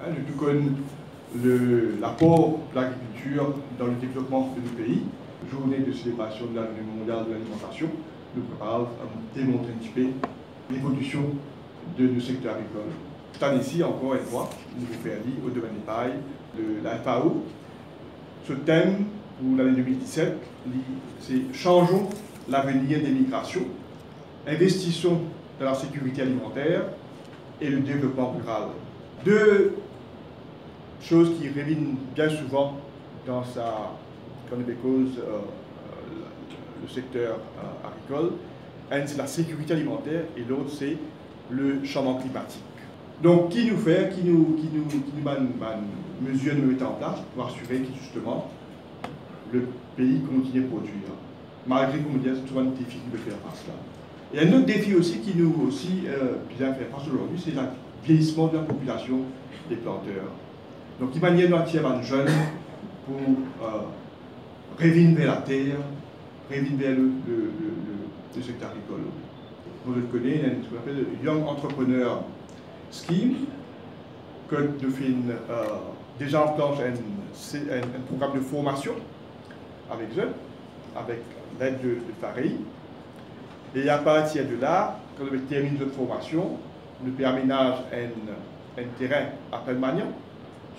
de tout connaître l'apport de l'agriculture dans le développement de nos pays. Journée de célébration de la Journée mondiale de l'alimentation nous prépare à démontrer un petit peu l'évolution de nos secteurs agricoles. Cette année-ci, encore une fois, nous vous faisons au domaine des pailles de la FAO. Ce thème pour l'année 2017, c'est « Changeons l'avenir des migrations, investissons dans la sécurité alimentaire et le développement rural ». Deux choses qui reviennent bien souvent dans le secteur agricole. Un, c'est la sécurité alimentaire et l'autre, c'est le changement climatique. Donc, qui nous mesure nous mettre en place pour assurer que justement le pays continue à produire, malgré qu'on me dise souvent un défi de faire face là. Et un autre défi aussi qui nous bien faire face aujourd'hui, c'est le vieillissement de la population des planteurs. Donc, il manière d'attirer les jeunes pour revenir vers la terre, revenir vers le secteur agricole. Vous le connaissez, il y a ce qu'on appelle le Young Entrepreneur Scheme, que nous faisons déjà en planche un programme de formation avec eux, avec l'aide de FAREI. Et à partir de là, quand on termine notre formation, nous aménage un terrain à Pelmagnan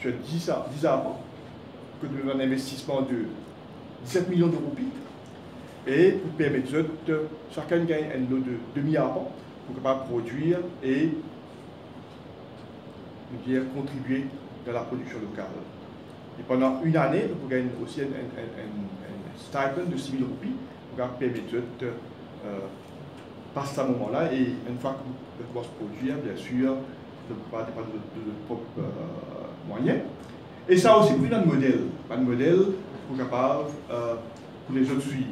sur 10 ans, que nous avons un investissement de 17 millions de roupies. Et pour permettre de chacun gagne un lot de demi-arbres pour pouvoir produire et contribuer dans la production locale. Et pendant une année, vous gagnez aussi un stipend de 6 000 roupies pour permettre de passer à ce moment-là. Et une fois que vous pouvez se produire, bien sûr, de ne pas dépendre de votre propre moyens. Et ça aussi, pour un modèle pour capable pour les autres suivre.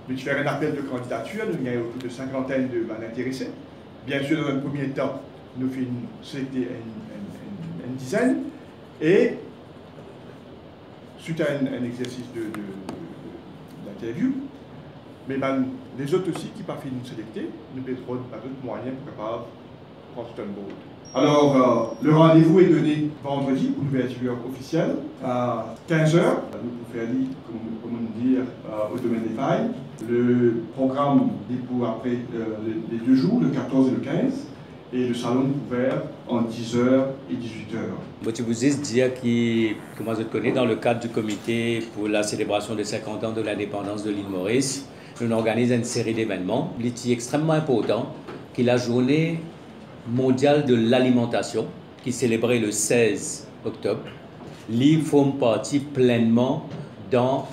Nous faire un appel de candidature, nous avons autour de 50 d'intéressés. Bien sûr, dans un premier temps, nous faisons sélectionner une dizaine. Et suite à un exercice d'interview, mais les autres aussi qui ne sont pas sélectés, nous mettrons d'autres moyens pour capable prendre tout un board. Alors, le rendez-vous est donné vendredi pour l'ouverture officielle à 15 h. Nous pouvons faire lire, comme on dit, au domaine des pailles. Le programme est pour après les 2 jours, le 14 et le 15. Et le salon est ouvert en 10 h et 18 h. Tu vous dire que moi je te connais dans le cadre du comité pour la célébration des 50 ans de l'indépendance de l'île Maurice. Nous organisons une série d'événements. Il est extrêmement important que la journée mondiale de l'alimentation, qui est célébrée le 16 octobre, l'île forme partie pleinement dans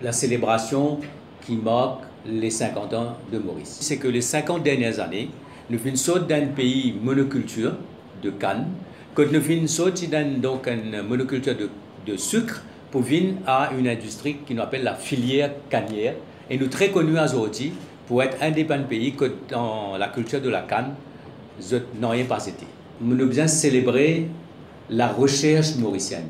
la célébration qui marque les 50 ans de Maurice. C'est que les 50 dernières années, nous faisons une sorte d'un pays monoculture de canne, que nous faisons une sorte d'une monoculture de sucre pour venir à une industrie qui nous appelle la filière cannière. Et nous sommes très connus aujourd'hui pour être un des pays que dans la culture de la canne, nous n'avons pas été. Nous devons bien célébrer la recherche mauricienne.